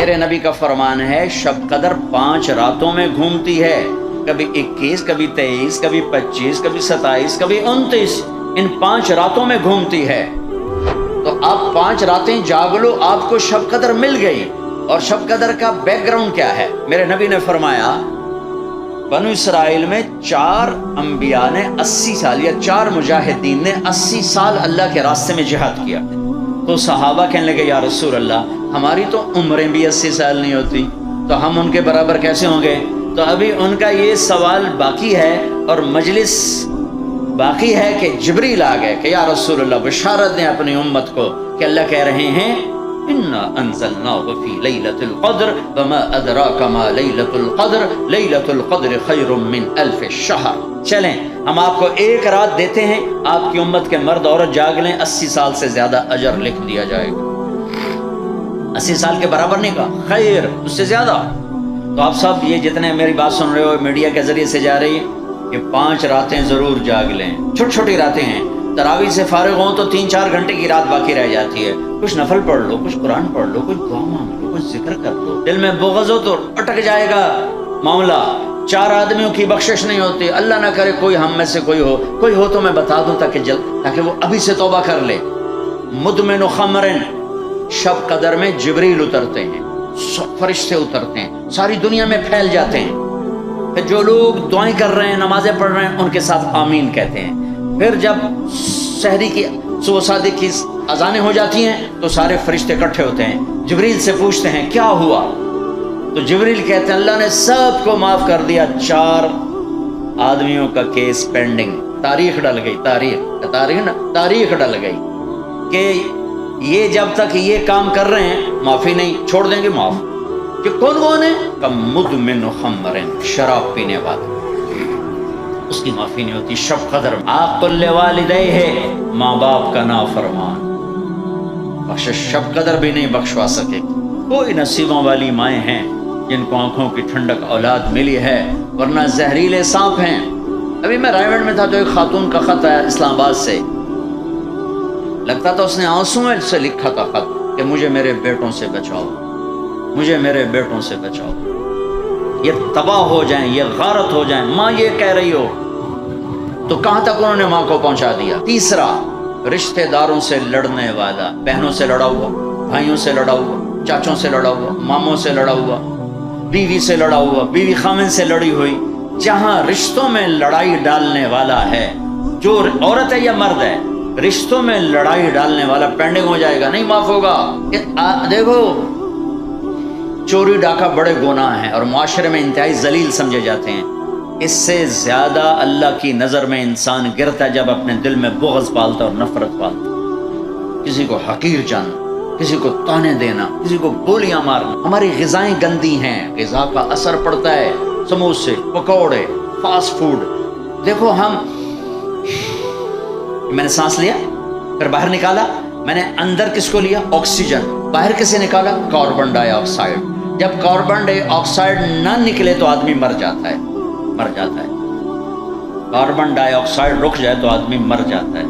میرے نبی کا فرمان ہے شب قدر 5 راتوں میں گھومتی ہے، کبھی 21، کبھی 23، کبھی 25، کبھی 27، کبھی 29، ان 5 راتوں میں گھومتی ہے۔ تو آپ 5 راتیں جاگ لو، آپ کو شب قدر مل گئی۔ اور شب قدر کا بیک گراؤنڈ کیا ہے؟ میرے نبی نے فرمایا بنو اسرائیل میں 4 انبیاء نے 80 سال یا 4 مجاہدین نے 80 سال اللہ کے راستے میں جہاد کیا۔ تو صحابہ کہنے لگے یا رسول اللہ ہماری تو عمریں بھی 80 سال نہیں ہوتی، تو ہم ان کے برابر کیسے ہوں گے؟ تو ابھی ان کا یہ سوال باقی ہے اور مجلس باقی ہے کہ جبریل آ گئے کہ یا رسول اللہ بشارت دیں اپنی امت کو کہ اللہ کہہ رہے ہیں انا انزلناه فی لیلۃ القدر وما ادراک ما لیلۃ القدر لیلۃ القدر خیر من 1000 شہر۔ چلیں ہم آپ کو ایک رات دیتے ہیں، آپ کی امت کے مرد عورت جاگ لیں، 80 سال سے زیادہ اجر لکھ دیا جائے گا۔ 80 سال کے برابر نہیں کہا، خیر اس سے زیادہ۔ تو آپ سب یہ جتنے میری بات سن رہے ہو میڈیا کے ذریعے سے جا رہی کہ 5 راتیں ضرور جاگ لیں، چھوٹی چھوٹی راتیں ہیں، تراویح سے فارغ ہوں تو 3-4 گھنٹے کی رات باقی رہ جاتی ہے، کچھ نفل پڑھ لو، کچھ قرآن پڑھ لو، کچھ دعا مانگ لو، کچھ ذکر کر لو۔ دل میں بغض ہو تو اٹک جائے گا معاملہ، 4 آدمیوں کی بخشش نہیں ہوتی، اللہ نہ کرے کوئی ہم میں سے کوئی ہو تو میں بتا دوں تاکہ وہ ابھی سے توبہ کر لے۔ مدمن خمرن، شب قدر میں جبریل اترتے ہیں، فرشتے اترتے ہیں، ساری دنیا میں پھیل جاتے ہیں، پھر جو لوگ دعائیں کر رہے ہیں نمازیں پڑھ رہے ہیں ان کے ساتھ آمین کہتے ہیں۔ پھر جب سحری کی صبح صادق کی اذانیں ہو جاتی ہیں تو سارے فرشتے اکٹھے ہوتے ہیں، جبریل سے پوچھتے ہیں کیا ہوا؟ تو جبریل کہتے ہیں اللہ نے سب کو معاف کر دیا، 4 آدمیوں کا کیس پینڈنگ، تاریخ ڈل گئی، تاریخ ڈل گئی کہ یہ جب تک یہ کام کر رہے ہیں معافی نہیں، چھوڑ دیں گے معاف۔ کہ کون ہے؟ کم مدمن خمرن، شراب پینے والا، اس کی معافی نہیں ہوتی شب قدر۔ آپ کل والدیہ ہے، ماں باپ کا نافرمان، بخشش شب قدر بھی نہیں بخشوا سکے۔ کوئی نصیبوں والی مائیں ہیں جن کو آنکھوں کی ٹھنڈک اولاد ملی ہے، ورنہ زہریلے سانپ ہیں۔ ابھی میں رائے گنج میں تھا تو ایک خاتون کا خط آیا اسلام آباد سے، لگتا تھا اس نے آنسوں سے لکھا تھا خط کہ مجھے میرے بیٹوں سے بچاؤ، مجھے میرے بیٹوں سے بچاؤ، یہ تباہ ہو جائیں، یہ غارت ہو جائیں۔ ماں یہ کہہ رہی ہو تو کہاں تک انہوں نے ماں کو پہنچا دیا۔ تیسرا، رشتہ داروں سے لڑنے والا، بہنوں سے لڑا ہوا، بھائیوں سے لڑا ہوا، چاچوں سے لڑا ہوا، ماموں سے لڑا ہوا، بیوی سے لڑا ہوا، بیوی خامن سے لڑی ہوئی۔ جہاں رشتوں میں لڑائی ڈالنے والا ہے، جو عورت ہے یا مرد ہے، رشتوں میں لڑائی ڈالنے والا پینڈنگ ہو جائے گا، نہیں معاف ہوگا۔ دیکھو چوری ڈاکہ بڑے گناہ ہیں اور معاشرے میں انتہائی ذلیل سمجھے جاتے ہیں۔ اس سے زیادہ اللہ کی نظر میں انسان گرتا ہے جب اپنے دل میں بغض پالتا اور نفرت پالتا، کسی کو حقیر جاننا، کسی کو تانے دینا، کسی کو گولیاں مارنا۔ ہماری غذائیں گندی ہیں، غذا کا اثر پڑتا ہے، سموسے، پکوڑے، فاسٹ فوڈ۔ دیکھو میں نے سانس لیا پھر باہر نکالا، میں نے اندر کس کو لیا؟ آکسیجن، باہر کسے نکالا؟ کاربن ڈائی آکسائڈ۔ جب کاربن ڈائی آکسائڈ نہ نکلے تو آدمی مر جاتا ہے، کاربن ڈائی آکسائڈ رک جائے تو آدمی مر جاتا ہے۔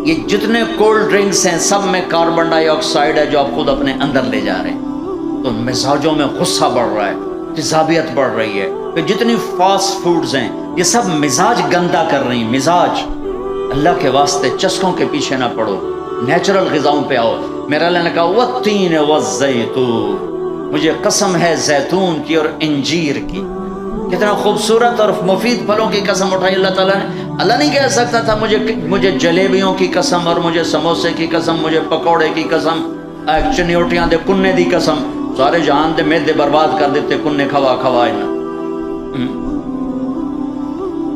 یہ جتنے کولڈ ڈرنکس ہیں سب میں کاربن ڈائی آکسائڈ ہے جو آپ خود اپنے اندر لے جا رہے ہیں۔ تو مزاجوں میں غصہ بڑھ رہا ہے، تیزابیت بڑھ رہی ہے۔ پھر جتنی فاسٹ فوڈز ہیں یہ سب مزاج گندا کر رہی ہیں، مزاج۔ اللہ کے واسطے چسکوں کے پیچھے نہ پڑو، نیچرل غذاؤں پہ آؤ۔ میرا اللہ نے کہا والتین والزیتون، مجھے قسم ہے زیتون کی اور انجیر کی۔ کتنا خوبصورت اور مفید پھلوں کی قسم اٹھائی اللہ تعالیٰ نے۔ اللہ نہیں کہہ سکتا تھا مجھے جلیبیوں کی قسم اور مجھے سموسے کی قسم، مجھے پکوڑے کی قسم، چنیوٹیاں دے کنے دی قسم، سارے جہان دے میدے برباد کر دیتے کنے کھوا نا۔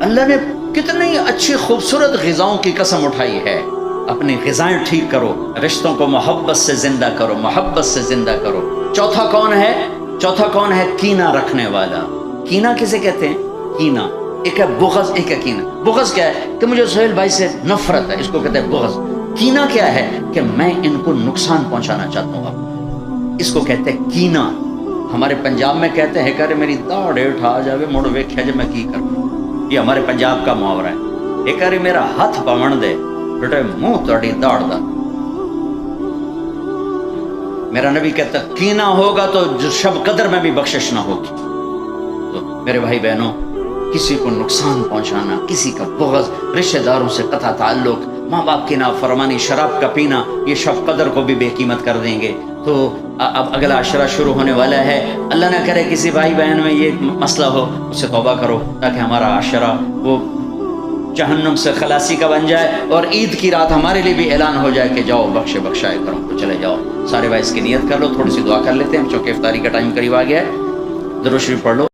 اللہ نے کتنی اچھی خوبصورت غذاؤں کی قسم اٹھائی ہے۔ اپنی غذائیں ٹھیک کرو، رشتوں کو محبت سے زندہ کرو، محبت سے زندہ کرو۔ چوتھا کون ہے؟ کینہ رکھنے والا۔ کینہ کسے کہتے ہیں؟ کینہ ایک ہے بغض، ایک ہے کینہ۔ بغض کیا ہے؟ کہ مجھے سہیل بھائی سے نفرت ہے، اس کو کہتے ہیں بغض۔ کینہ کیا ہے؟ کہ میں ان کو نقصان پہنچانا چاہتا ہوں، اس کو کہتے ہیں کینہ۔ ہمارے پنجاب میں کہتے ہیں کہ میری داڑھ اٹھا جاوے مڑ ویکھیا جے میں کی کروں، یہ ہمارے پنجاب کا محاورہ ہے۔ ایک باری میرا ہاتھ پاون دے بیٹے منہ تڑی داڑ دا۔ میرا نبی کہتا کینہ ہوگا تو شب قدر میں بھی بخشش نہ ہوگی۔ تو میرے بھائی بہنوں، کسی کو نقصان پہنچانا، کسی کا بغض، رشتہ داروں سے قطع تعلق، ماں باپ کی نافرمانی، شراب کا پینا، یہ شب قدر کو بھی بے قیمت کر دیں گے۔ تو اب اگلا عشرہ شروع ہونے والا ہے، اللہ نہ کرے کسی بھائی بہن میں یہ مسئلہ ہو، اس سے توبہ کرو تاکہ ہمارا عشرہ وہ جہنم سے خلاصی کا بن جائے، اور عید کی رات ہمارے لیے بھی اعلان ہو جائے کہ جاؤ بخشے بخشائے کرو تو چلے جاؤ۔ سارے بھائی اس کی نیت کر لو، تھوڑی سی دعا کر لیتے ہیں چونکہ افطاری کا ٹائم قریب آ گیا ہے۔ درود شریف پڑھ لو۔